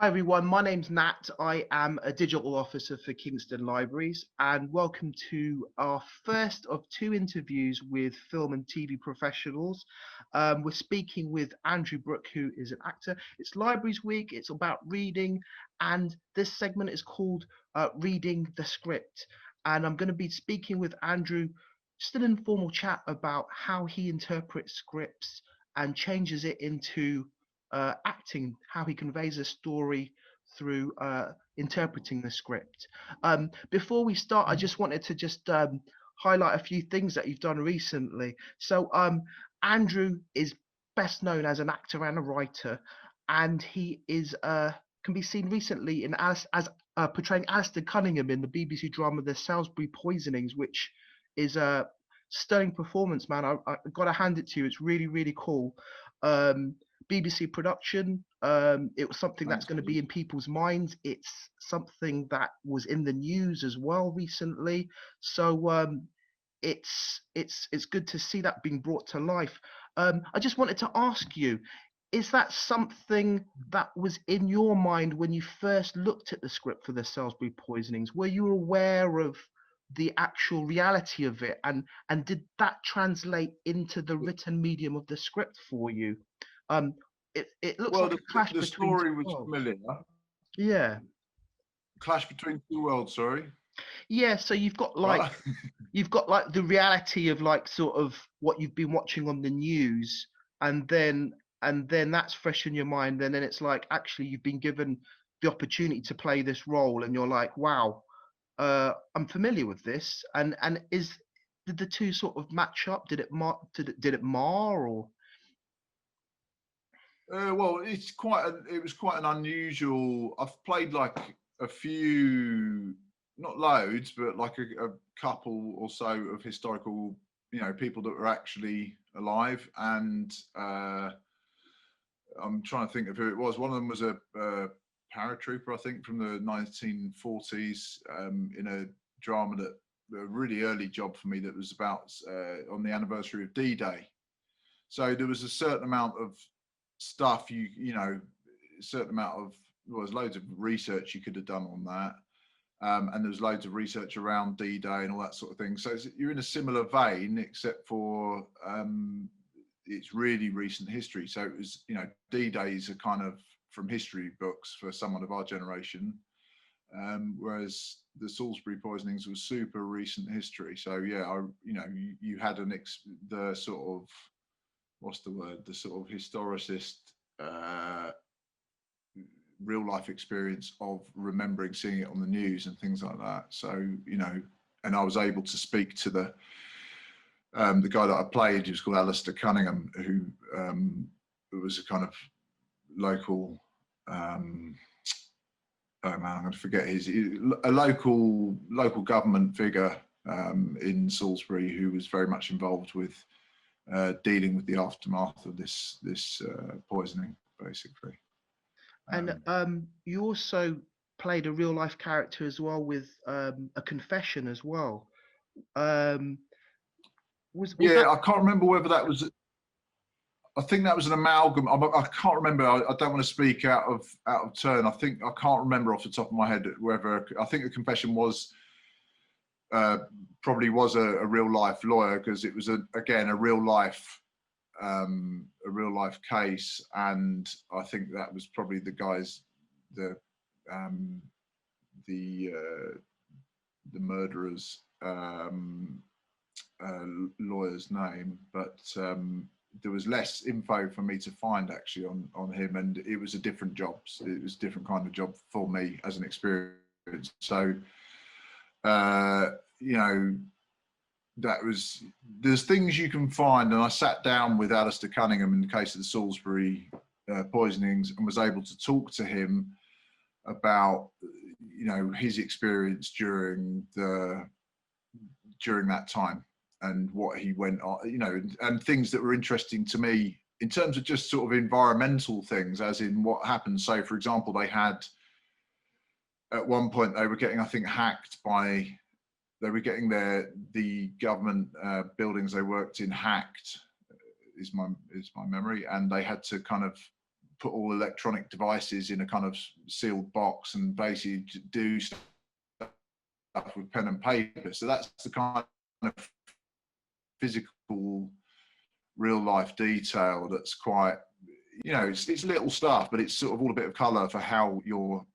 Hi everyone, my name's Nat. I am a digital officer for Kingston Libraries, and welcome to our first of two interviews with film and TV professionals. We're speaking with Andrew Brooke, who is an actor. It's Libraries Week, it's about reading, and this segment is called Reading the Script. And I'm going to be speaking with Andrew, just an informal chat about how he interprets scripts and changes it into acting, how he conveys a story through interpreting the script. Before we start, I just wanted to highlight a few things that you've done recently. So Andrew is best known as an actor and a writer, and he is can be seen recently in as portraying Alistair Cunningham in the BBC drama The Salisbury Poisonings, which is a stunning performance, man. I got to hand it to you. It's really, really cool. BBC production. It was something that's going to be in people's minds. It's something that was in the news as well recently. So it's good to see that being brought to life. I just wanted to ask you, is that something that was in your mind when you first looked at the script for the Salisbury Poisonings? Were you aware of the actual reality of it, and did that translate into the written medium of the script for you? Um, it looks Well, like the, a clash the between two story was worlds. familiar. Yeah, Clash between two worlds, sorry. yeah. So you've got Right. like the reality of like sort of what you've been watching on the news, and then that's fresh in your mind, and then it's like actually you've been given the opportunity to play this role, and you're like, wow, I'm familiar with this, and did the two sort of match up? Did it mar or? Well, it was quite an unusual. I've played like a few, not loads, but like a couple or so of historical, people that were actually alive. And I'm trying to think of who it was. One of them was a paratrooper, I think, from the 1940s, in a drama that a really early job for me that was about on the anniversary of D-Day. So there was a certain amount of stuff a certain amount of well, there's loads of research you could have done on that, and there was loads of research around D-Day and all that sort of thing. So you're in a similar vein, except for it's really recent history. So it was, D-Days are kind of from history books for someone of our generation, whereas the Salisbury Poisonings was super recent history. So yeah, you had the sort of, what's the word, the sort of historicist real life experience of remembering seeing it on the news and things like that. So and I was able to speak to the guy that I played, who was called Alistair Cunningham, who was a kind of local oh man, I'm going to forget a local government figure in Salisbury, who was very much involved with dealing with the aftermath of this poisoning, basically. And you also played a real life character as well with a confession as well. Was Yeah, that? I can't remember whether that was. I think that was an amalgam. I can't remember. I don't want to speak out of turn. I can't remember off the top of my head whether. I think the confession was probably was a real life lawyer, because it was again a real life case, and I think that was probably the guy's the murderer's lawyer's name, but there was less info for me to find actually on him, and it was a different job. It was a different kind of job for me as an experience. So there's things you can find, and I sat down with Alistair Cunningham in the case of the Salisbury Poisonings and was able to talk to him about his experience during that time and what he went on, and things that were interesting to me in terms of just sort of environmental things, as in what happened. So, for example, they had at one point they were getting, I think, they were getting the government buildings they worked in hacked, is my memory, and they had to kind of put all electronic devices in a kind of sealed box and basically do stuff with pen and paper. So that's the kind of physical, real life detail that's quite, you know, it's little stuff, but it's sort of all a bit of colour for how your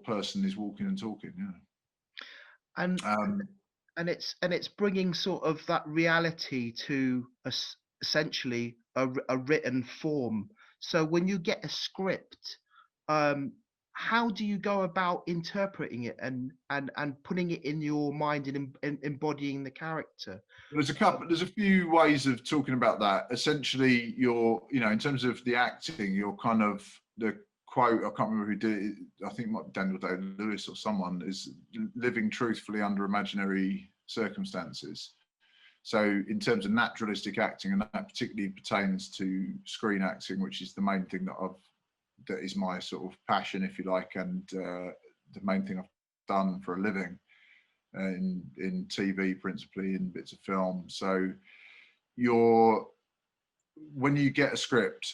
person is walking and talking. Yeah. And it's bringing sort of that reality to essentially a written form. So when you get a script, how do you go about interpreting it and putting it in your mind and embodying the character? There's a few ways of talking about that. Essentially, in terms of the acting, you're kind of the quote, I can't remember who did it, I think it might be Daniel Day-Lewis or someone, is living truthfully under imaginary circumstances. So in terms of naturalistic acting, and that particularly pertains to screen acting, which is the main thing that is my sort of passion, if you like, and the main thing I've done for a living in TV, principally in bits of film. So when you get a script,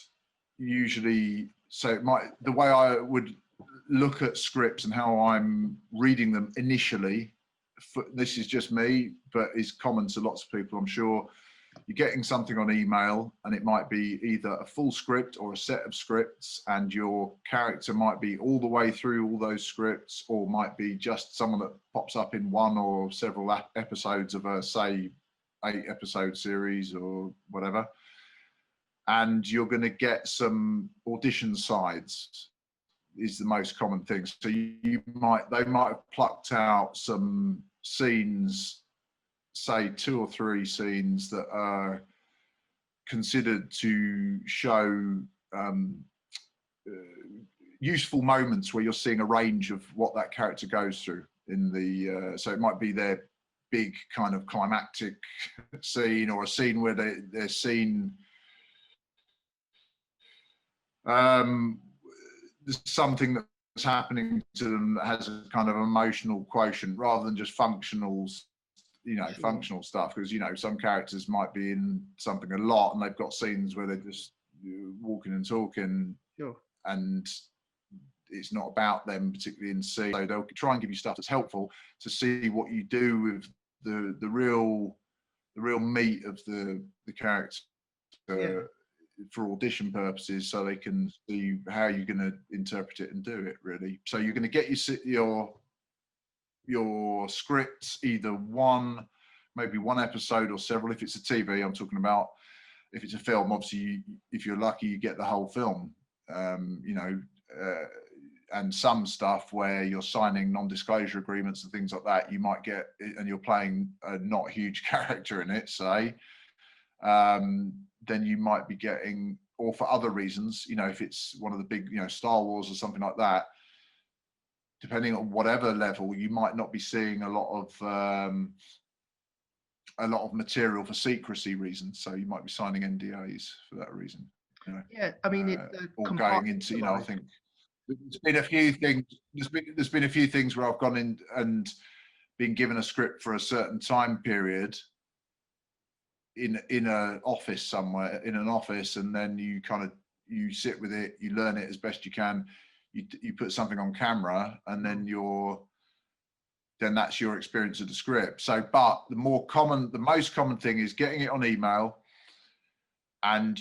usually, the way I would look at scripts and how I'm reading them initially, this is just me, but is common to lots of people, I'm sure. You're getting something on email, and it might be either a full script or a set of scripts, and your character might be all the way through all those scripts, or might be just someone that pops up in one or several episodes of a, say, 8-episode series or whatever. And you're going to get some audition sides, is the most common thing. So they might have plucked out some scenes, say 2 or 3 scenes that are considered to show useful moments where you're seeing a range of what that character goes through in the so it might be their big kind of climactic scene, or a scene where they're seen there's something that's happening to them that has a kind of emotional quotient rather than just functional stuff. Because, some characters might be in something a lot and they've got scenes where they're just walking and talking, and it's not about them particularly in scene. So they'll try and give you stuff that's helpful to see what you do with the real meat of the character. For audition purposes, so they can see how you're going to interpret it and do it, really. So you're going to get your scripts, either maybe one episode or several. If it's a TV, I'm talking about. If it's a film, obviously, if you're lucky, you get the whole film. And some stuff where you're signing non-disclosure agreements and things like that, you might get, and you're playing a not huge character in it, say. Then you might be getting, or for other reasons, if it's one of the big, Star Wars or something like that, depending on whatever level, you might not be seeing a lot of material for secrecy reasons. So you might be signing NDAs for that reason. Yeah, I mean, or going into, I think there's been a few things. There's been a few things where I've gone in and been given a script for a certain time period in an office somewhere, and then you sit with it, you learn it as best you can, you put something on camera, and then that's your experience of the script. So, but the most common thing is getting it on email, and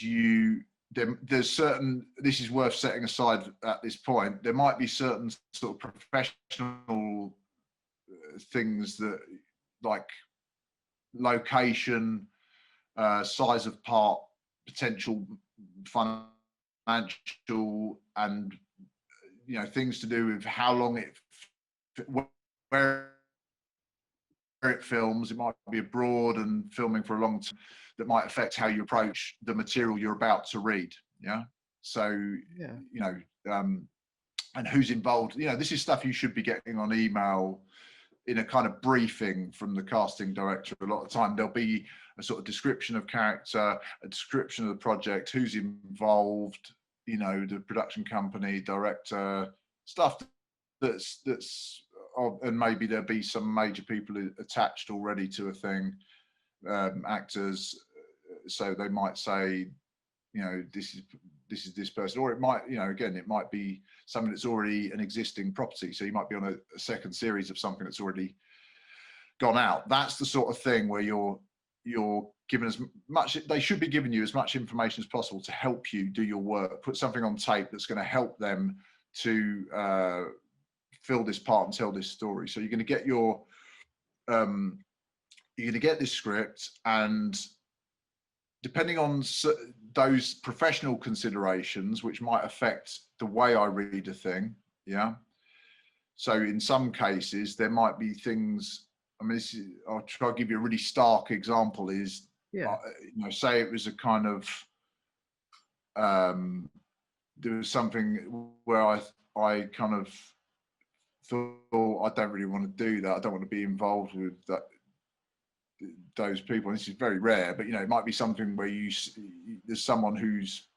there's certain, this is worth setting aside at this point, there might be certain sort of professional things that, like location, size of part, potential financial, and things to do with how long where it films. It might be abroad and filming for a long time, that might affect how you approach the material you're about to read. And who's involved. This is stuff you should be getting on email in a kind of briefing from the casting director. A lot of the time there'll be a sort of description of character, a description of the project, who's involved, the production company, director, stuff that's and maybe there'll be some major people attached already to a thing, actors. So they might say, this is this is this person, or it might, again, it might be something that's already an existing property. So you might be on a second series of something that's already gone out. That's the sort of thing where you're given as much, they should be giving you as much information as possible to help you do your work, put something on tape that's going to help them to fill this part and tell this story. So you're going to get this script, and depending on those professional considerations, which might affect the way I read a thing, yeah. So in some cases, there might be things. I mean, I'll try to give you a really stark example. Is say it was a kind of there was something where I kind of thought, I don't really want to do that. I don't want to be involved with that. Those people. And this is very rare, but it might be something where there's someone whose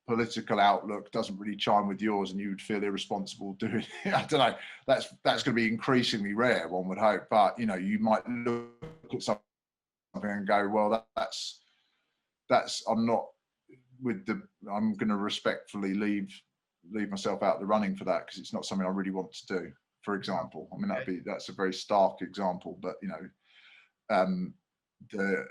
political outlook doesn't really chime with yours, and you would feel irresponsible doing it. I don't know. That's going to be increasingly rare, one would hope. But you might look at something and go, well, that's I'm not with the. I'm going to respectfully leave myself out of the running for that, because it's not something I really want to do. For example, I mean, that's a very stark example, but the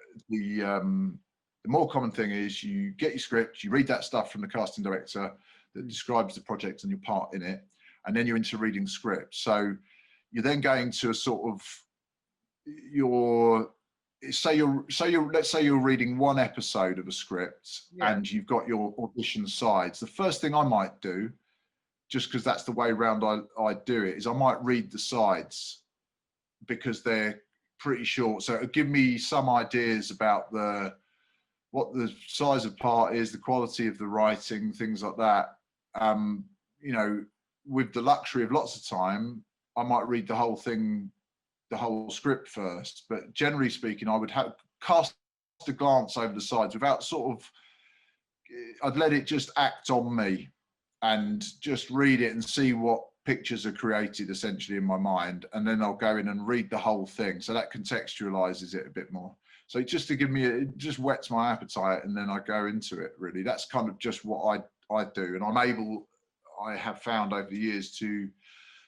more common thing is you get your script, you read that stuff from the casting director that describes the project and your part in it, and then you're into reading the script. So you're then going to a sort of let's say you're reading one episode of a script, and you've got your audition sides. The first thing I might do, just because that's the way around I do it, is I might read the sides, because they're pretty short. So it'll give me some ideas about what the size of part is, the quality of the writing, things like that. With the luxury of lots of time, I might read the whole thing, the whole script first. But generally speaking, I would cast a glance over the sides without I'd let it just act on me, and just read it and see what pictures are created essentially in my mind, and then I'll go in and read the whole thing, so that contextualizes it a bit more. So just to give me it just whets my appetite, and then I go into it. Really, that's kind of just what I do, and I have found over the years to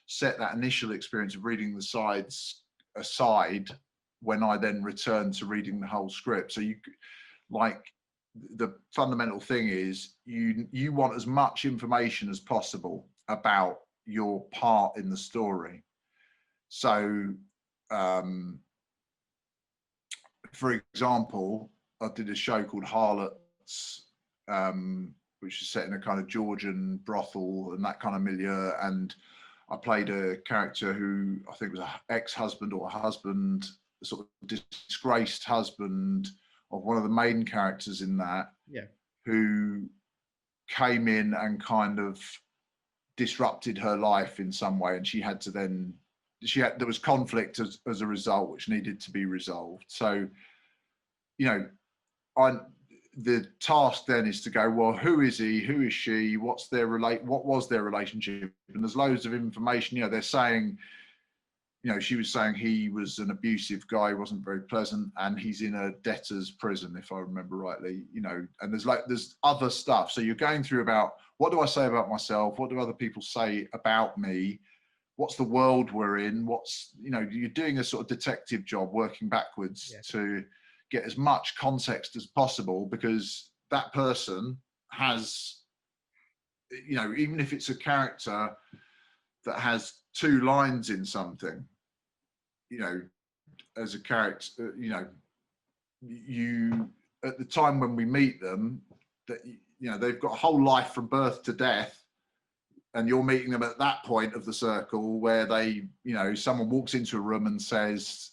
set that initial experience of reading the sides aside when I then return to reading the whole script. So the fundamental thing is you want as much information as possible about your part in the story. So for example, I did a show called Harlots, which is set in a kind of Georgian brothel and that kind of milieu, and I played a character who I think was an ex-husband or a husband, a sort of disgraced husband of one of the main characters in that, who came in and kind of disrupted her life in some way, and she had to then there was conflict as a result, which needed to be resolved. So the task then is to go, well, who is he, who is she, what was their relationship? And there's loads of information. They're saying, she was saying he was an abusive guy, wasn't very pleasant, and he's in a debtor's prison, if I remember rightly, and there's other stuff. So you're going through about, what do I say about myself? What do other people say about me? What's the world we're in? You're doing a sort of detective job, working backwards to get as much context as possible, because that person has, even if it's a character that has 2 lines in something, as a character, you at the time when we meet them, that they've got a whole life from birth to death, and you're meeting them at that point of the circle where they, someone walks into a room and says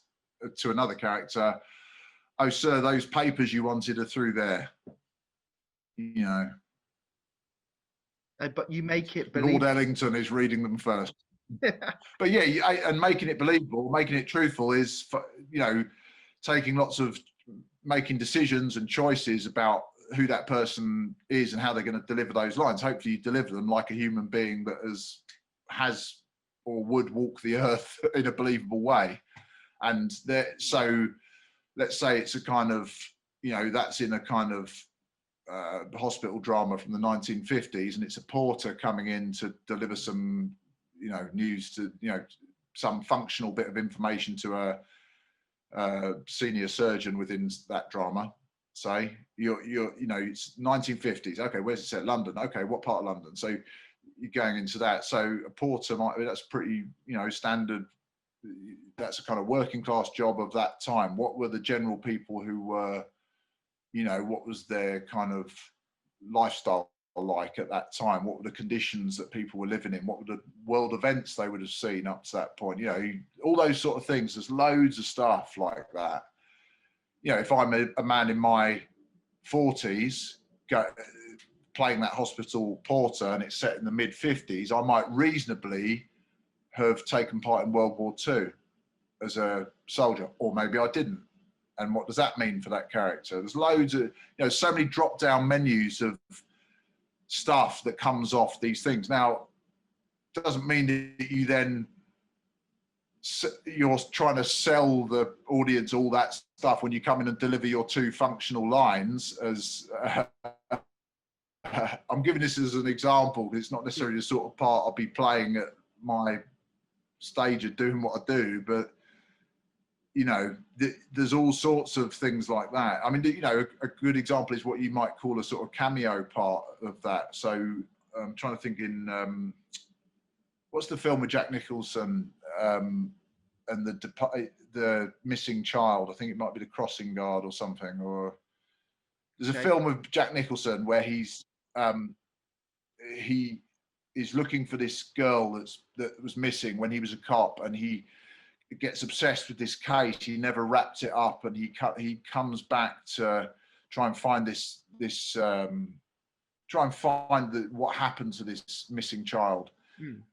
to another character, "Oh, sir, those papers you wanted are through there." But you make it believable. Lord Ellington is reading them first. But and making it believable, making it truthful is, making decisions and choices about who that person is and how they're going to deliver those lines. Hopefully you deliver them like a human being that has or would walk the earth in a believable way. And so let's say it's a kind of, that's in a kind of hospital drama from the 1950s, and it's a porter coming in to deliver some, news to, some functional bit of information to a senior surgeon within that drama. Say it's 1950s. Okay, where's it set? London. Okay, what part of London? So you're going into that. So a porter that's pretty, standard. That's a kind of working class job of that time. What were the general people who were, what was their kind of lifestyle like at that time? What were the conditions that people were living in? What were the world events they would have seen up to that point? All those sort of things. There's loads of stuff like that. If I'm a man in my 40s playing that hospital porter and it's set in the mid 50s, I might reasonably have taken part in World War II as a soldier, or maybe I didn't. And what does that mean for that character? There's loads of, so many drop down menus of stuff that comes off these things. Now, it doesn't mean that you're trying to sell the audience all that stuff when you come in and deliver your two functional lines. As I'm giving this as an example, because it's not necessarily the sort of part I'll be playing at my stage of doing what I do, but there's all sorts of things like that. I mean, a good example is what you might call a sort of cameo part of that. So I'm trying to think in what's the film with Jack Nicholson and the missing child? I think it might be The Crossing Guard or something. Or there's a film with Jack Nicholson where he is looking for this girl that was missing when he was a cop, and he gets obsessed with this case. He never wrapped it up, and he comes back to try and find what happened to this missing child.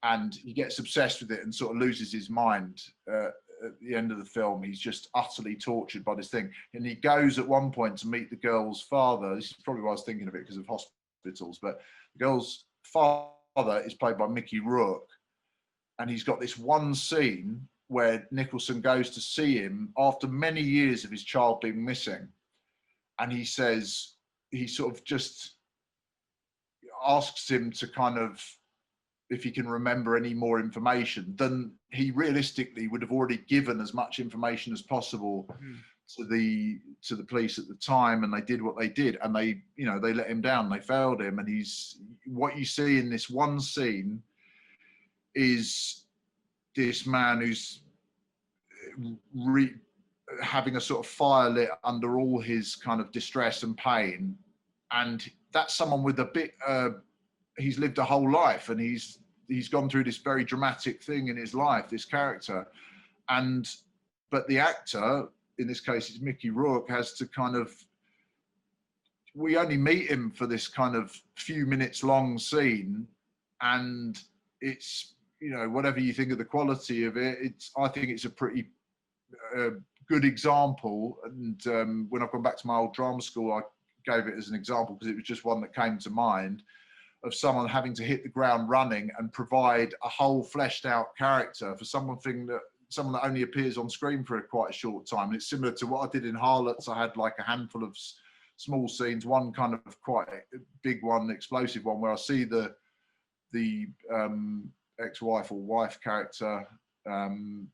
And he gets obsessed with it and sort of loses his mind at the end of the film. He's just utterly tortured by this thing, and he goes at one point to meet the girl's father. This is probably why I was thinking of it, because of hospitals, but the girl's father is played by Mickey Rourke, and he's got this one scene where Nicholson goes to see him after many years of his child being missing. And he says, he sort of just asks him to kind of, if he can remember any more information than he realistically would have already given as much information as possible to the police at the time. And they did what they did, and they let him down. They failed him. And what you see in this one scene is this man who's having a sort of fire lit under all his kind of distress and pain, and that's someone with a bit he's lived a whole life, and he's gone through this very dramatic thing in his life, this character, but the actor, in this case it's Mickey Rourke, has to kind of, we only meet him for this kind of few minutes long scene, and it's, whatever you think of the quality of it, I think it's a pretty good example. And when I've gone back to my old drama school, I gave it as an example because it was just one that came to mind, of someone having to hit the ground running and provide a whole fleshed out character for someone that only appears on screen for quite a short time. And it's similar to what I did in Harlots. I had like a handful of small scenes, one kind of quite big one, explosive one, where I see the ex-wife or wife character, and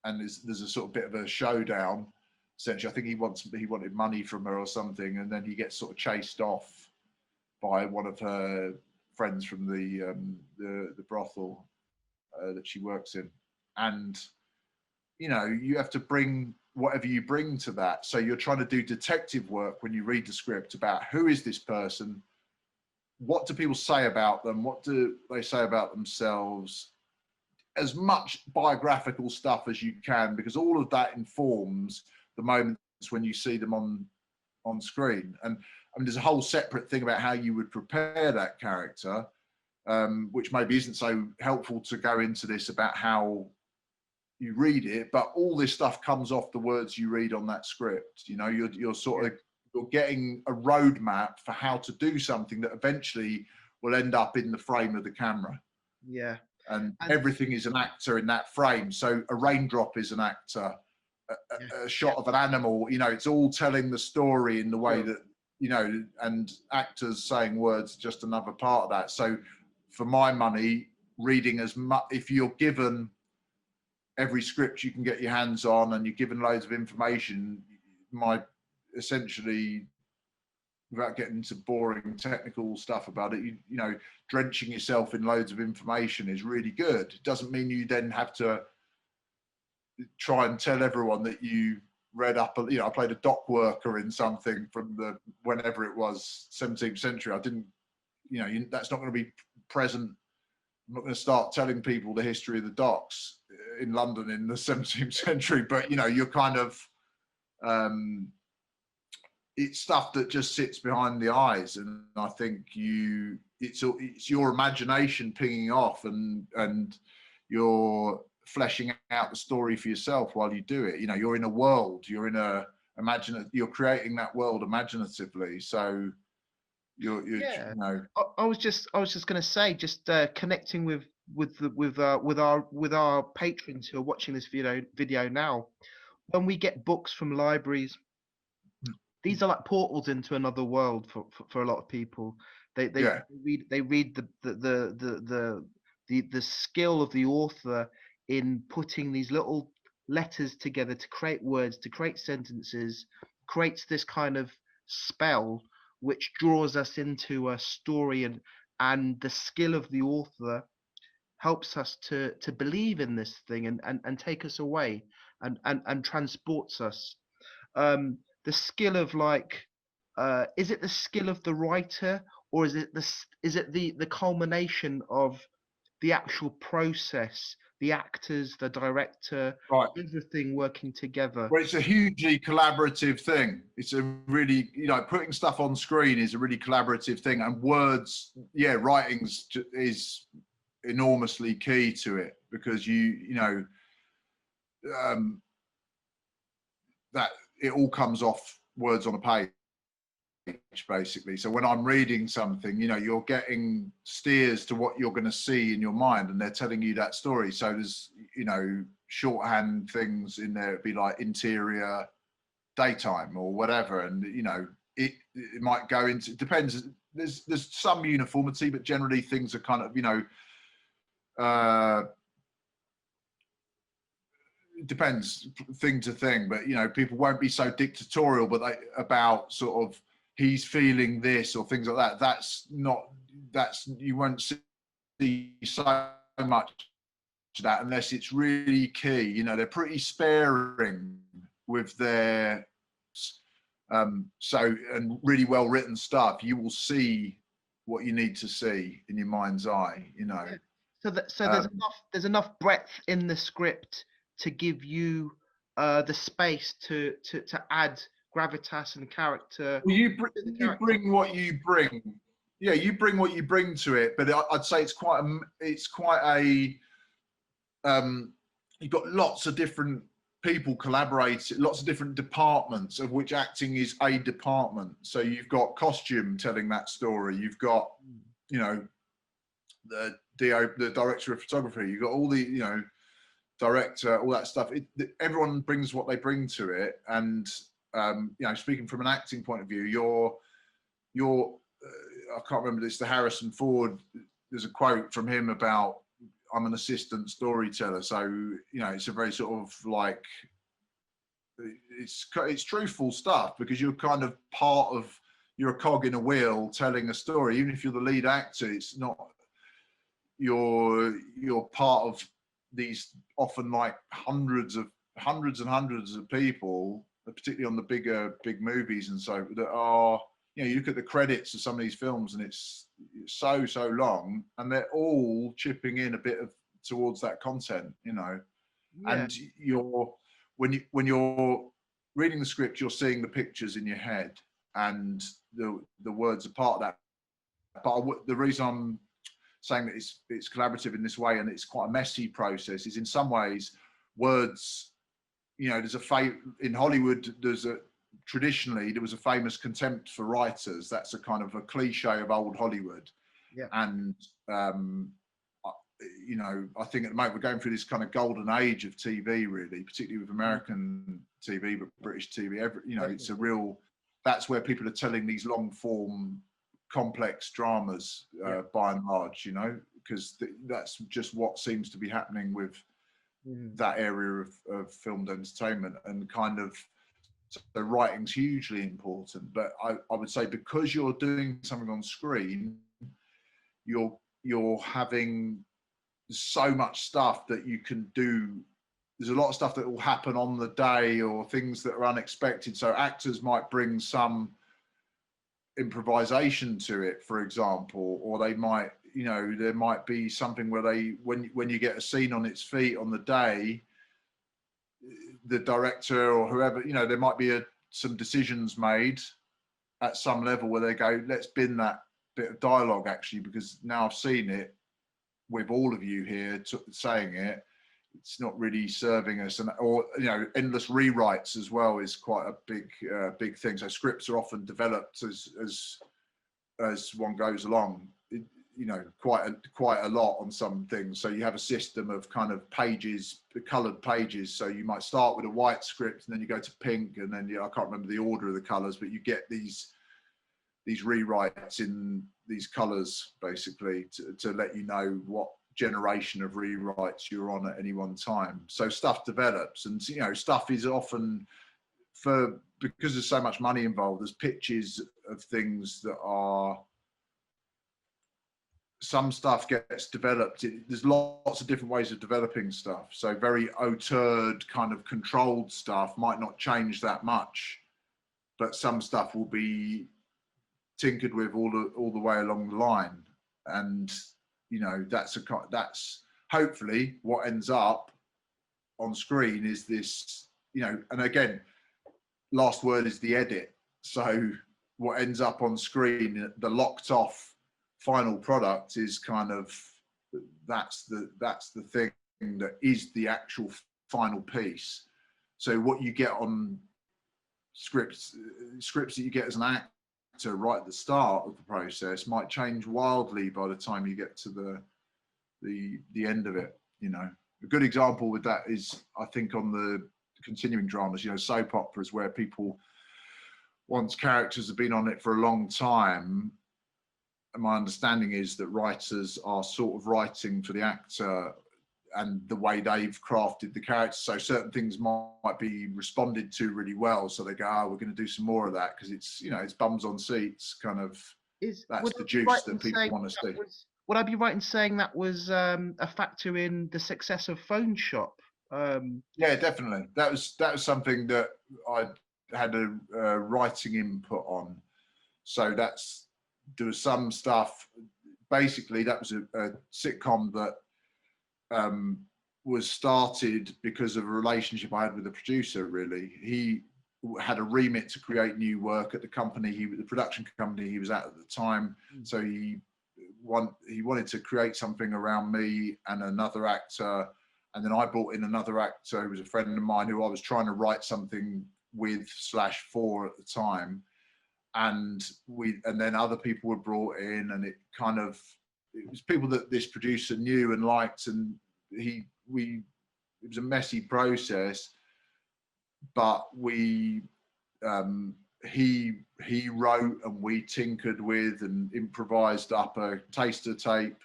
there's a sort of bit of a showdown. Essentially, I think he wanted money from her or something, and then he gets sort of chased off by one of her friends from the brothel that she works in. And you have to bring whatever you bring to that. So you're trying to do detective work when you read the script about who is this person, what do people say about them, what do they say about themselves, as much biographical stuff as you can, because all of that informs the moments when you see them on screen. And I mean, there's a whole separate thing about how you would prepare that character, which maybe isn't so helpful to go into this about how you read it, but all this stuff comes off the words you read on that script. You're sort of, you're getting a roadmap for how to do something that eventually will end up in the frame of the camera. Yeah. And everything is an actor in that frame. So a raindrop is an actor, a shot of an animal, it's all telling the story in the way that you know, and actors saying words just another part of that. So for my money, reading as much, if you're given every script you can get your hands on and you're given loads of information, my essentially, without getting into boring technical stuff about it, you know, drenching yourself in loads of information is really good. It doesn't mean you then have to try and tell everyone that you read up, you know, I played a dock worker in something from the, whenever it was, 17th century. I didn't, you know, that's not going to be present. I'm not going to start telling people the history of the docks in London in the 17th century, but, you know, you're kind of, it's stuff that just sits behind the eyes. And I think it's your imagination pinging off, and you're fleshing out the story for yourself while you do it. You know, you're in a world, you're creating that world imaginatively. So you're Yeah, you know. I was just going to say, just connecting with our patrons who are watching this video now. When we get books from libraries, these are like portals into another world for a lot of people. They Yeah, read the skill of the author in putting these little letters together to create words, to create sentences, creates this kind of spell which draws us into a story, and the skill of the author helps us to believe in this thing, and take us away, and transports us. The skill of, like, is it the skill of the writer, or is it the culmination of the actual process, the actors, the director, right. everything working together? Well, it's a hugely collaborative thing. It's a really, you know, putting stuff on screen is a really collaborative thing, and words, yeah, writings is enormously key to it, because you know, that it all comes off words on a page, basically. So when I'm reading something, you know, you're getting steers to what you're going to see in your mind, and they're telling you that story. So there's, you know, shorthand things in there. It'd be like interior, daytime, or whatever, and you know, it might go into, it depends. There's some uniformity, but generally things are kind of, you know, it depends thing to thing, but you know, people won't be so dictatorial, but about sort of, he's feeling this or things like that. You won't see so much of that unless it's really key. You know, they're pretty sparing with their and really well written stuff. You will see what you need to see in your mind's eye, you know. Yeah. So there's enough breadth in the script to give you the space to add gravitas and character. Well, To the you character. bring what you bring. Yeah, you bring what you bring to it. But I'd say it's quite a you've got lots of different people collaborating, lots of different departments, of which acting is a department. So you've got costume telling that story. You've got, you know, the director of photography. You've got all the, you know, director, all that stuff. Everyone brings what they bring to it. And you know, speaking from an acting point of view, you're I can't remember this, the Harrison Ford, there's a quote from him about, I'm an assistant storyteller. So, you know, it's a very sort of like, it's truthful stuff, because you're kind of you're a cog in a wheel telling a story. Even if you're the lead actor, it's not, you're part of these often like hundreds and hundreds of people, particularly on the big movies and so, that are, you know, you look at the credits of some of these films and it's so long, and they're all chipping in a bit of towards that content, you know. Yeah. And when you're reading the script, you're seeing the pictures in your head, and the words are part of that. But the reason I'm saying that it's collaborative in this way, and it's quite a messy process, is in some ways words, you know, in Hollywood, traditionally there was a famous contempt for writers. That's a kind of a cliche of old Hollywood. Yeah. And you know, I think at the moment we're going through this kind of golden age of TV, really, particularly with American TV, but British TV. You know, it's a real that's where people are telling these long form complex dramas by and large, you know, because that's just what seems to be happening with that area of filmed entertainment. And kind of, so writing's hugely important, but I would say because you're doing something on screen, you're having so much stuff that you can do. There's a lot of stuff that will happen on the day, or things that are unexpected. So actors might bring some improvisation to it, for example, or they might, you know, there might be something where they, when you get a scene on its feet on the day, the director or whoever, you know, there might be some decisions made at some level where they go, let's bin that bit of dialogue actually, because now I've seen it with all of you here saying it, it's not really serving us. And, or, you know, endless rewrites as well is quite a big thing. So scripts are often developed as one goes along, you know, quite a lot on some things. So you have a system of kind of pages, coloured pages. So you might start with a white script and then you go to pink, and then I can't remember the order of the colours, but you get these rewrites in these colours basically to let you know what generation of rewrites you're on at any one time. So stuff develops, and you know, stuff is often, because there's so much money involved, there's pitches of things that are, some stuff gets developed. There's lots of different ways of developing stuff. So very auteured kind of controlled stuff might not change that much, but some stuff will be tinkered with all the way along the line. And you know, that's hopefully what ends up on screen is this, you know, and again, last word is the edit. So what ends up on screen, the locked off final product, is kind of, that's the thing that is the actual final piece. So what you get on scripts that you get as an actor right at the start of the process might change wildly by the time you get to the end of it. You know, a good example with that is, I think, on the continuing dramas, you know, soap operas, where people, once characters have been on it for a long time, and my understanding is that writers are sort of writing for the actor and the way they've crafted the character. So certain things might be responded to really well. So they go, oh, we're going to do some more of that, because it's, you know, it's bums on seats kind of, that's the juice that people want to see. Would I be right in saying that was a factor in the success of Phoneshop? Yeah, definitely. That was something that I had a writing input on. So there was some stuff, basically that was a sitcom that was started because of a relationship I had with the producer, really. He had a remit to create new work at the company, the production company he was at the time. So he wanted to create something around me and another actor. And then I brought in another actor who was a friend of mine, who I was trying to write something with / for at the time. And then other people were brought in, and it was people that this producer knew and liked, and it was a messy process, but he wrote and we tinkered with and improvised up a taster tape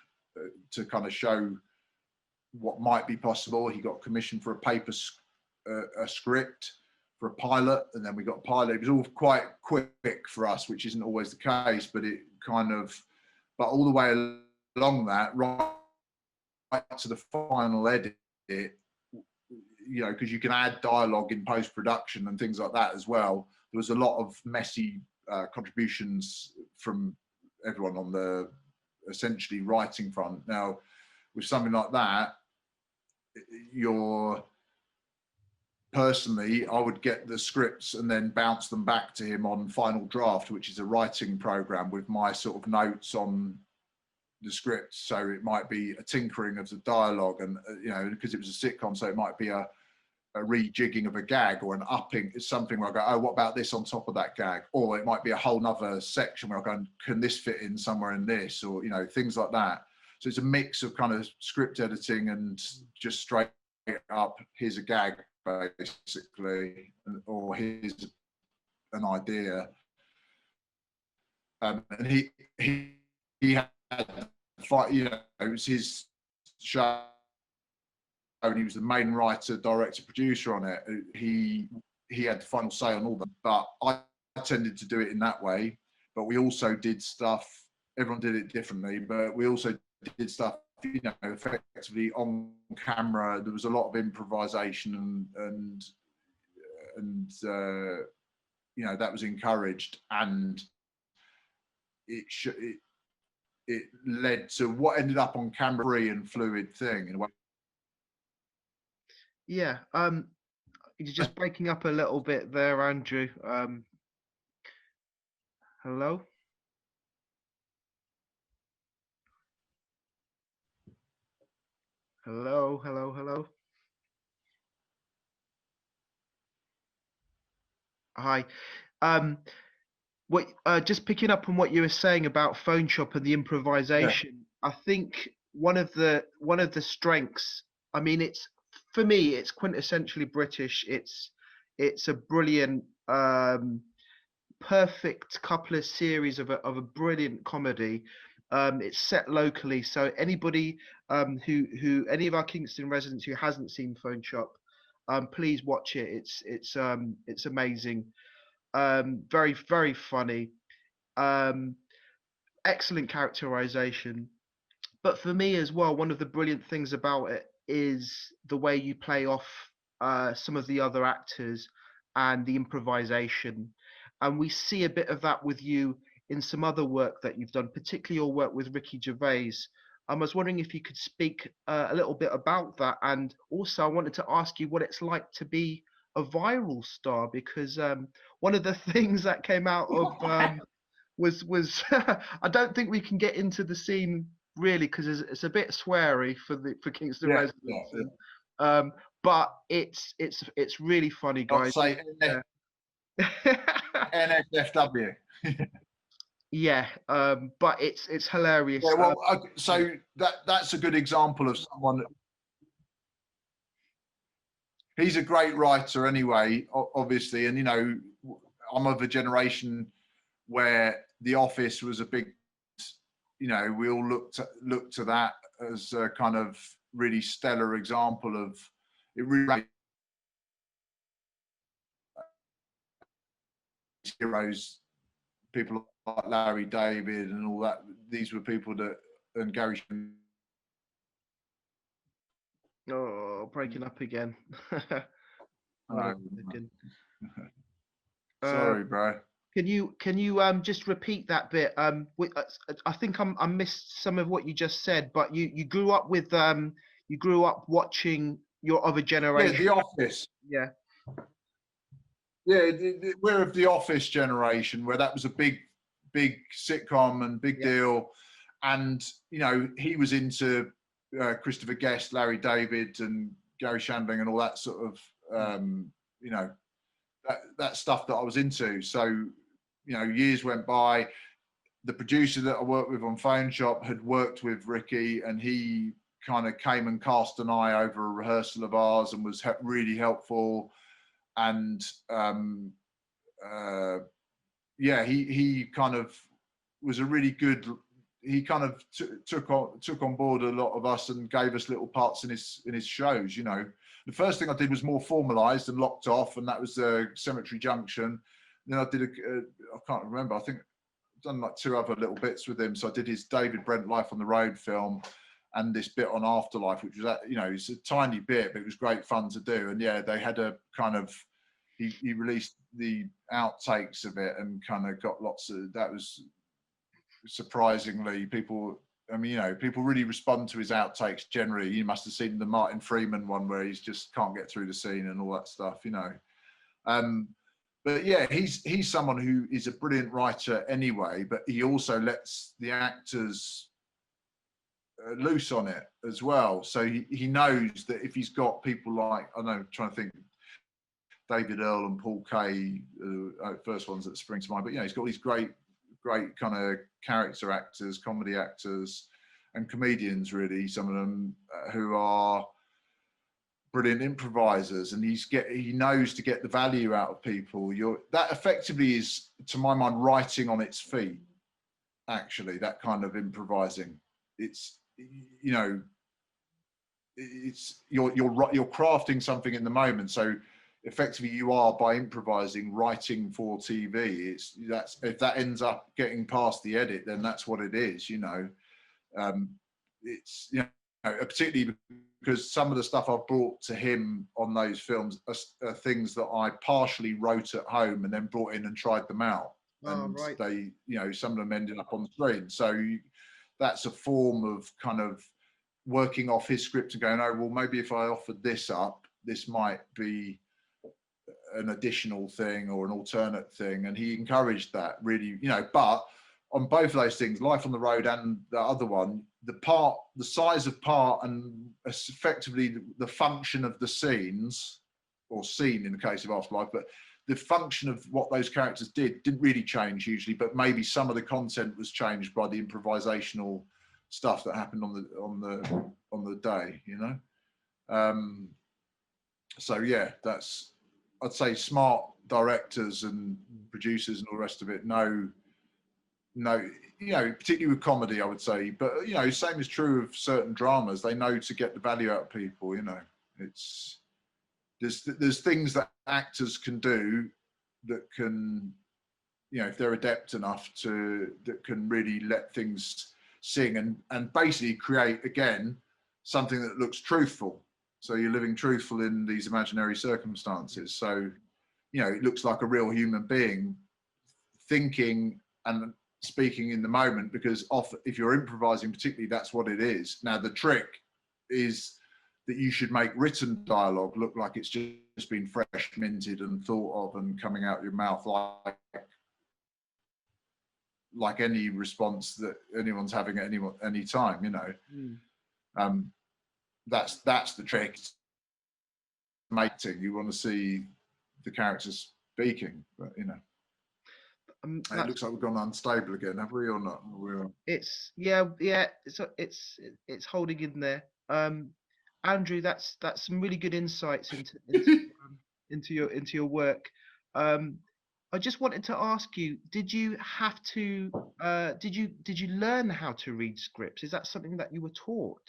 to kind of show what might be possible. He got commissioned for a script for a pilot, and then we got a pilot. It was all quite quick for us, which isn't always the case, but but all the way along that, right to the final edit, you know, because you can add dialogue in post-production and things like that as well. There was a lot of messy contributions from everyone on the essentially writing front. Now, with something like that, personally, I would get the scripts and then bounce them back to him on Final Draft, which is a writing program with my sort of notes on the script. So it might be a tinkering of the dialogue, and you know, because it was a sitcom, so it might be a rejigging of a gag, or an upping. It's something where I go, oh, what about this on top of that gag? Or it might be a whole nother section where I go, can this fit in somewhere in this? Or, you know, things like that. So it's a mix of kind of script editing and just straight up, here's a gag, basically, or here's an idea. And he had fight, you know, it was his show, and he was the main writer, director, producer on it. He had the final say on all them, but I tended to do it in that way. But we also did stuff. Everyone did it differently, but we also did stuff, you know, effectively on camera. There was a lot of improvisation and you know, that was encouraged, and it led to what ended up on camera, free and fluid thing in a way. Yeah. You're just breaking up a little bit there, Andrew. Hello? Hello, hello, hello. Hi. Um, just picking up on what you were saying about Phoneshop and the Yeah, improvisation. I think one of the strengths. I mean, it's for me, it's quintessentially British. It's a brilliant, perfect couple of series of a brilliant comedy. It's set locally, so anybody who any of our Kingston residents who hasn't seen Phoneshop, please watch it. It's amazing. Very very funny. Um, Excellent characterization. But for me as well, one of the brilliant things about it is the way you play off some of the other actors and the improvisation. And we see a bit of that with you in some other work that you've done, particularly your work with Ricky Gervais. I was wondering if you could speak a little bit about that. And also, I wanted to ask you what it's like to be a viral star, because one of the things that came out of was I don't think we can get into the scene really because it's a bit sweary for Kingston yeah, residents, and but it's really funny, not guys. say Yeah. NSFW. Yeah, but it's hilarious. Yeah, well, so that's a good example of someone. He's a great writer anyway, obviously, and you know, I'm of a generation where The Office was a big, you know, we all look to that as a kind of really stellar example of it. Really, heroes, people like Larry David and all that. These were people that, and Gary. Oh, breaking up again. Hold on a second. Sorry, bro. Can you just repeat that bit? I think I missed some of what you just said, but you grew up with you grew up watching your other Yeah, generation. The Office. Yeah, Yeah, we're of the Office generation where that was a big sitcom and big yeah, deal. And, you know, he was into Christopher Guest, Larry David and Gary Shandling and all that sort of, you know, that stuff that I was into. So, you know, years went by. The producer that I worked with on Phoneshop had worked with Ricky, and he kind of came and cast an eye over a rehearsal of ours and was really helpful. And yeah, he kind of was a really good. He kind of took on board a lot of us and gave us little parts in his shows. You know, the first thing I did was more formalised and locked off, and that was Cemetery Junction. Then I did I can't remember. I think I've done like 2 other little bits with him. So I did his David Brent Life on the Road film, and this bit on Afterlife, which was, you know, it's a tiny bit, but it was great fun to do. And yeah, they had a kind of he released the outtakes of it and kind of got lots of, that was surprisingly, people, I mean, you know, people really respond to his outtakes generally. You must have seen the Martin Freeman one where he's just can't get through the scene and all that stuff, you know. But yeah, he's someone who is a brilliant writer anyway, but he also lets the actors loose on it as well. So he knows that if he's got people like, I don't know, trying to think, David Earl and Paul Kay, first ones that spring to mind. But, you know, he's got these great kind of character actors, comedy actors, and comedians, really, some of them who are brilliant improvisers, and he knows to get the value out of people. That effectively is, to my mind, writing on its feet. actually, that kind of improvising. It's, you know, it's you're crafting something in the moment. So effectively you are, by improvising, writing for TV. That's, if that ends up getting past the edit, then that's what it is, you know. It's, you know, particularly because some of the stuff I've brought to him on those films are things that I partially wrote at home and then brought in and tried them out. And right. they, you know, some of them ended up on the screen. So that's a form of kind of working off his script and going, oh, well, maybe if I offered this up, this might be an additional thing or an alternate thing. And he encouraged that, really, you know. But on both of those things, Life on the Road and the other one, the size of part and effectively the function of the scenes, or scene in the case of Afterlife, but the function of what those characters didn't really change hugely, but maybe some of the content was changed by the improvisational stuff that happened on the day, you know. So yeah, that's, I'd say, smart directors and producers and all the rest of it know, you know, particularly with comedy, I would say, but, you know, same is true of certain dramas. They know to get the value out of people, you know. It's, there's things that actors can do that can, you know, if they're adept enough to, that can really let things sing and basically create, again, something that looks truthful. So you're living truthful in these imaginary circumstances. So, you know, it looks like a real human being thinking and speaking in the moment, because if you're improvising particularly, that's what it is. Now, the trick is that you should make written dialogue look like it's just been fresh minted and thought of and coming out your mouth like any response that anyone's having at any time, you know. That's the trick. Mating, you want to see the characters speaking, but, you know. It looks like we've gone unstable again, have we, or not? It's it's holding in there. Andrew, that's some really good insights into your work. I just wanted to ask you, did you have to did you learn how to read scripts? Is that something that you were taught?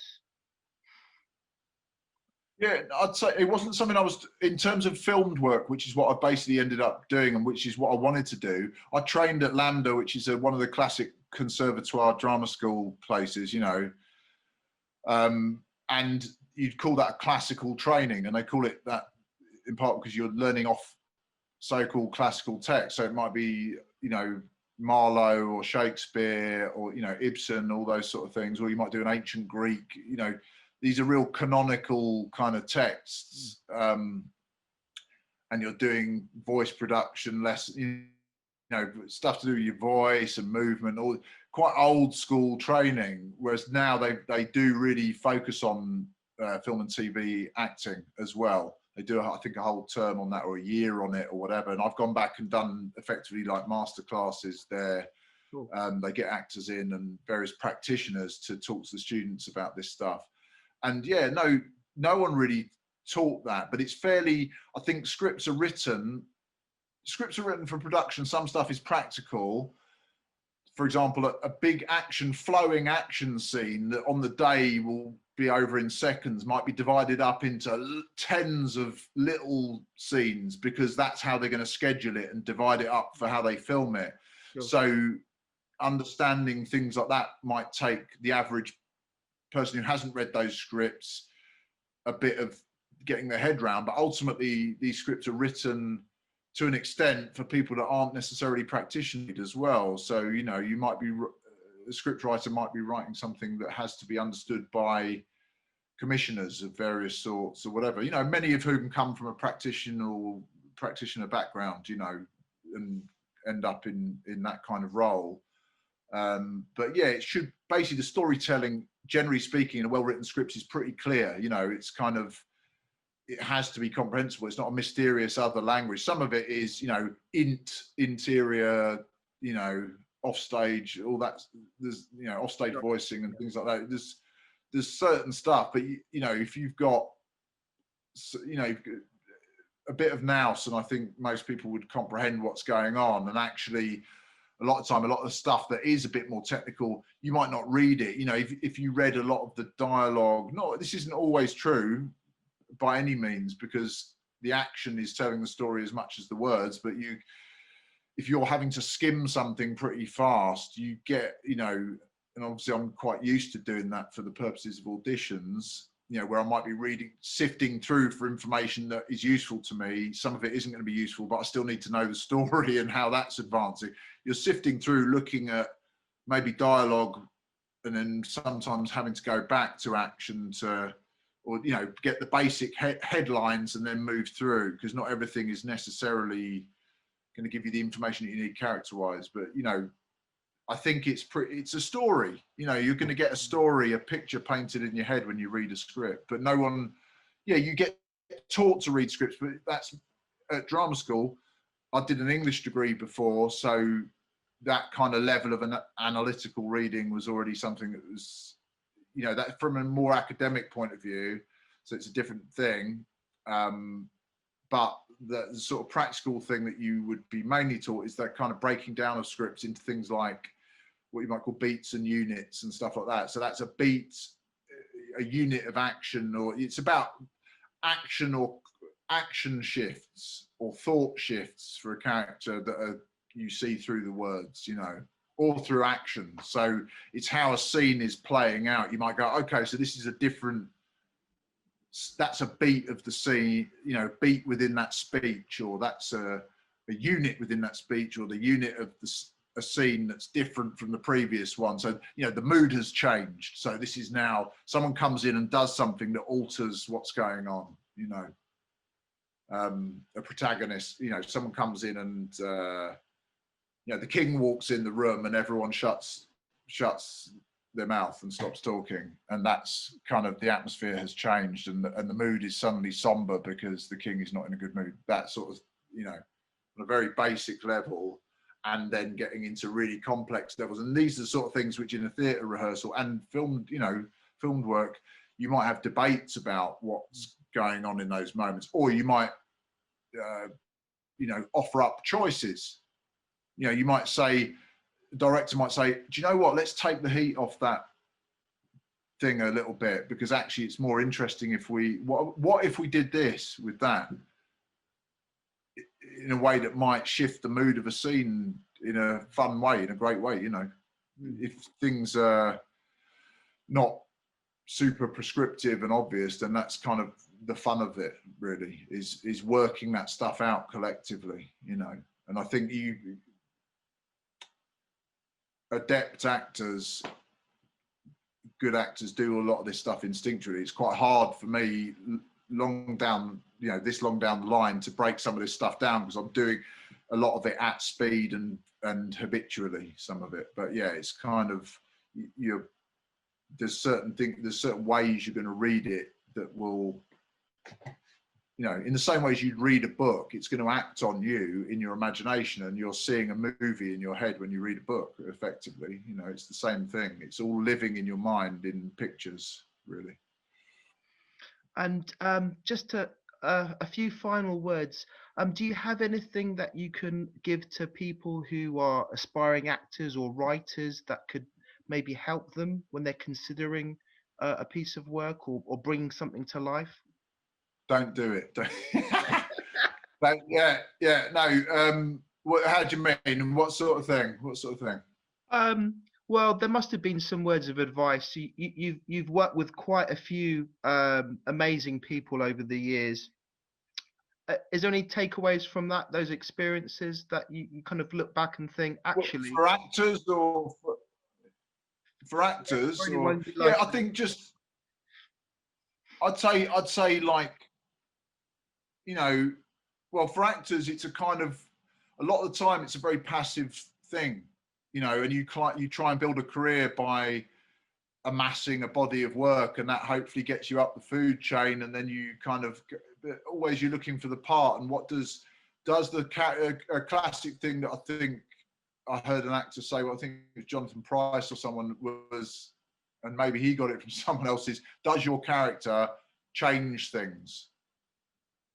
Yeah, I'd say it wasn't something I was, in terms of filmed work, which is what I basically ended up doing and which is what I wanted to do. I trained at LAMDA, which is one of the classic conservatoire drama school places, you know. And you'd call that a classical training, and they call it that in part because you're learning off so-called classical text. So it might be, you know, Marlowe or Shakespeare or, you know, Ibsen, all those sort of things, or you might do an ancient Greek, you know. These are real canonical kind of texts, and you're doing voice production, you know, stuff to do with your voice and movement, all quite old school training. Whereas now they do really focus on film and TV acting as well. They do, I think, a whole term on that, or a year on it, or whatever. And I've gone back and done effectively like master classes there. Cool. They get actors in and various practitioners to talk to the students about this stuff. And yeah, no one really taught that, but it's fairly, I think scripts are written for production. Some stuff is practical. For example, a big flowing action scene that on the day will be over in seconds might be divided up into tens of little scenes, because that's how they're going to schedule it and divide it up for how they film it. Sure. So understanding things like that might take the average person who hasn't read those scripts a bit of getting their head around, but ultimately these scripts are written to an extent for people that aren't necessarily practitioners as well. So, you know, you might be, a script writer might be writing something that has to be understood by commissioners of various sorts or whatever, you know, many of whom come from a practitioner background, you know, and end up in that kind of role. But yeah, it should, basically the storytelling, generally speaking, in a well-written script is pretty clear. You know, it's kind of, it has to be comprehensible. It's not a mysterious other language. Some of it is, you know, interior, you know, offstage, all that. There's, you know, offstage voicing and things like that. There's certain stuff, but you know, if you've got, you know, a bit of nous, and I think most people would comprehend what's going on, and actually a lot of time, a lot of the stuff that is a bit more technical, you might not read it. You know, if you read a lot of the dialogue, no, this isn't always true by any means, because the action is telling the story as much as the words, but if you're having to skim something pretty fast, you get, you know, and obviously I'm quite used to doing that for the purposes of auditions, you know, where I might be sifting through for information that is useful to me. Some of it isn't going to be useful, but I still need to know the story and how that's advancing. You're sifting through, looking at maybe dialogue, and then sometimes having to go back to action or, you know, get the basic headlines and then move through, because not everything is necessarily going to give you the information that you need character-wise. But, you know, I think it's a story. You know, you're going to get a story, a picture painted in your head when you read a script. But no one, yeah, you get taught to read scripts, but that's at drama school. I did an English degree before, so that kind of level of an analytical reading was already something that was, you know, that from a more academic point of view. So it's a different thing. But the sort of practical thing that you would be mainly taught is that kind of breaking down of scripts into things like what you might call beats and units and stuff like that. So that's a beat, a unit of action, or it's about action or action shifts or thought shifts for a character that you see through the words, you know, or through action. So it's how a scene is playing out. You might go, okay, so this is a different, that's a beat of the scene, you know, beat within that speech, or that's a unit within that speech, or the unit of a scene that's different from the previous one. So, you know, the mood has changed. So this is now someone comes in and does something that alters what's going on, you know. A protagonist, you know, someone comes in and, you know, the king walks in the room and everyone shuts their mouth and stops talking, and that's kind of the atmosphere has changed, and the mood is suddenly somber because the king is not in a good mood. That sort of, you know, on a very basic level, and then getting into really complex levels. And these are the sort of things which in a theatre rehearsal and filmed, you know, filmed work, you might have debates about what's going on in those moments, or you might, you know, offer up choices. You know, you might say, the director might say, do you know what, let's take the heat off that thing a little bit, because actually it's more interesting if we, what if we did this with that in a way that might shift the mood of a scene in a fun way, in a great way, you know. If things are not super prescriptive and obvious, then that's kind of the fun of it, really, is working that stuff out collectively, you know. And I think adept actors, good actors, do a lot of this stuff instinctually. It's quite hard for me long down, you know, this long down the line to break some of this stuff down, because I'm doing a lot of it at speed and habitually, some of it. But yeah, it's kind of, there's certain ways you're going to read it that will, you know, in the same way as you'd read a book, it's going to act on you in your imagination, and you're seeing a movie in your head when you read a book, effectively. You know, it's the same thing. It's all living in your mind in pictures, really. And just a few final words. Do you have anything that you can give to people who are aspiring actors or writers that could maybe help them when they're considering a piece of work or bringing something to life? Don't do it. But yeah, no. How do you mean? What sort of thing? What sort of thing? Well, there must have been some words of advice. You've worked with quite a few amazing people over the years. Is there any takeaways from those experiences that you kind of look back and think, actually, for actors or for actors, or yeah, I think just I'd say like, you know, well, for actors, it's a kind of, a lot of the time it's a very passive thing, you know, and you try and build a career by amassing a body of work, and that hopefully gets you up the food chain, and then you kind of, always you're looking for the part. And what does a classic thing that I think I heard an actor say, well, I think it was Jonathan Pryce or someone, was, and maybe he got it from someone else, is, does your character change things?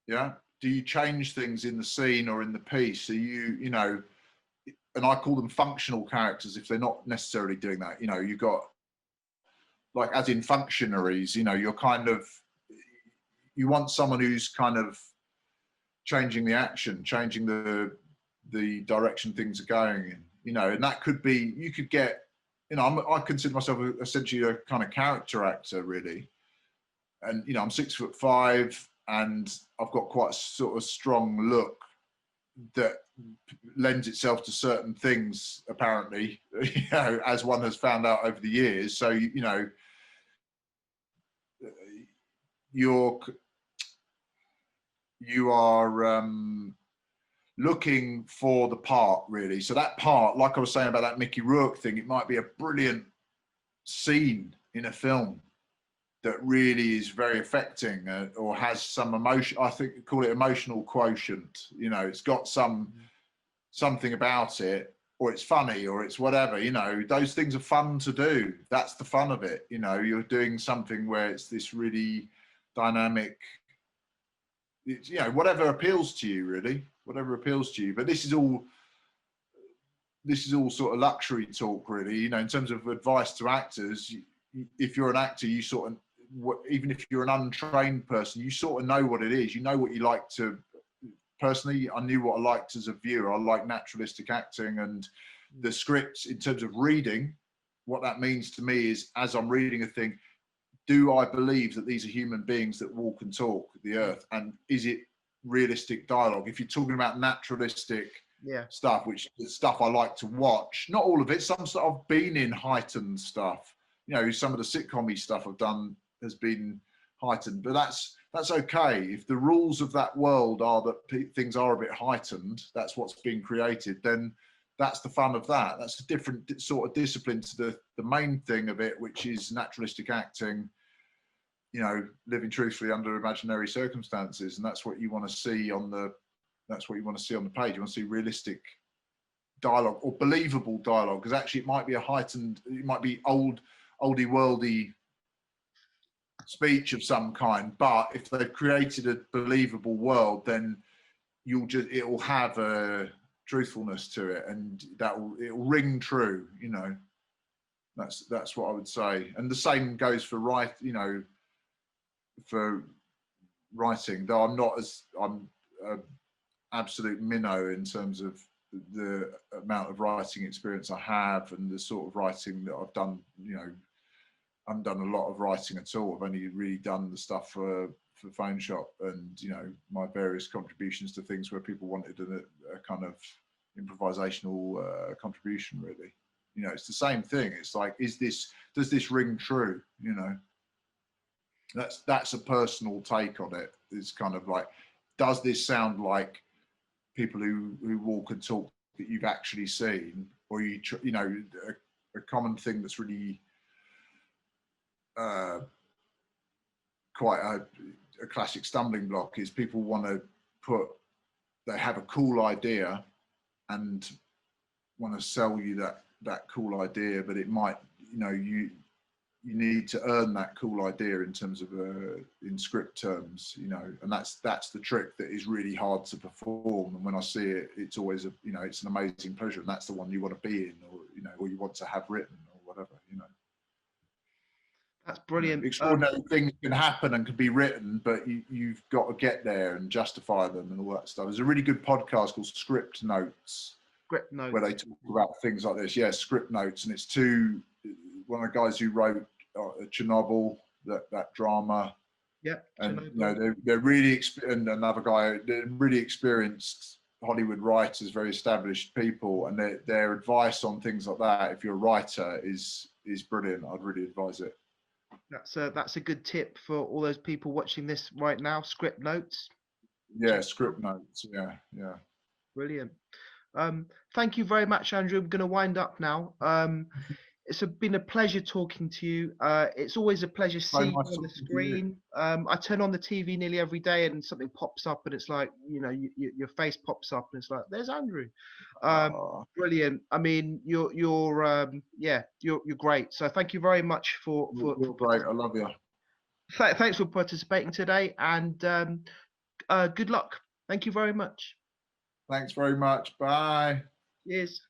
Yeah, do you change things in the scene or in the piece? So you know, and I call them functional characters if they're not necessarily doing that. You know, you've got, like, as in functionaries, you know, you're kind of, you want someone who's kind of changing the action, changing the direction things are going in, you know, and that could be, you could get, you know, I consider myself essentially a kind of character actor, really. And, you know, I'm 6'5" and I've got quite a sort of strong look that lends itself to certain things, apparently, you know, as one has found out over the years. So, you know, you are looking for the part, really. So that part, like I was saying about that Mickey Rourke thing, it might be a brilliant scene in a film that really is very affecting, or has some emotion. I think call it emotional quotient. You know, it's got something about it, or it's funny, or it's whatever. You know, those things are fun to do. That's the fun of it. You know, you're doing something where it's this really dynamic. It's, you know, whatever appeals to you, really, whatever appeals to you. But this is all sort of luxury talk, really. You know, in terms of advice to actors, if you're an actor, you sort of, even if you're an untrained person, you sort of know what it is. You know what you like to. Personally, I knew what I liked as a viewer. I like naturalistic acting, and the scripts, in terms of reading, what that means to me is, as I'm reading a thing, do I believe that these are human beings that walk and talk the earth, and is it realistic dialogue? If you're talking about naturalistic stuff, which is stuff I like to watch, not all of it, some stuff I've been in heightened stuff. You know, some of the sitcom-y stuff I've done has been heightened, but that's okay. If the rules of that world are that things are a bit heightened, that's what's being created, then that's the fun of that. That's a different sort of discipline to the main thing of it, which is naturalistic acting, you know, living truthfully under imaginary circumstances. And that's what you want to see on the page. You want to see realistic dialogue, or believable dialogue, because actually it might be it might be oldie worldy speech of some kind, but if they've created a believable world, then it will have a truthfulness to it, and it'll ring true. You know, that's what I would say. And the same goes for for writing, though I'm an absolute minnow in terms of the amount of writing experience I have and the sort of writing that I've done. You know, I haven't done a lot of writing at all. I've only really done the stuff for Phoneshop, and, you know, my various contributions to things where people wanted a kind of improvisational contribution, really. You know, it's the same thing. It's like, does this ring true? You know, that's a personal take on it. It's kind of like, does this sound like people who walk and talk that you've actually seen? Or you know, a common thing that's really quite a classic stumbling block is people want to they have a cool idea and want to sell you that cool idea, but it might, you know, you need to earn that cool idea in terms of in script terms, you know, and that's the trick that is really hard to perform. And when I see it, it's always you know, it's an amazing pleasure, and that's the one you want to be in, or, you know, or you want to have written, or whatever, you know. That's brilliant. Extraordinary things can happen and can be written, but you've got to get there and justify them and all that stuff. There's a really good podcast called Script Notes, where they talk about things like this. Yeah, Script Notes, and it's one of the guys who wrote Chernobyl, that drama. Yeah, and you know, they're really and another guy, they're really experienced Hollywood writers, very established people, and their advice on things like that, if you're a writer, is brilliant. I'd really advise it. That's a good tip for all those people watching this right now. Script Notes. Yeah, Script Notes. Yeah. Brilliant. Thank you very much, Andrew. I'm going to wind up now. It's been a pleasure talking to you. It's always a pleasure seeing you on the screen. I turn on the TV nearly every day, and something pops up, and it's like, you know, your face pops up, and it's like, there's Andrew. Brilliant. I mean, you're great. So thank you very much for great. I love you. Thanks for participating today, and good luck. Thank you very much. Thanks very much. Bye. Cheers.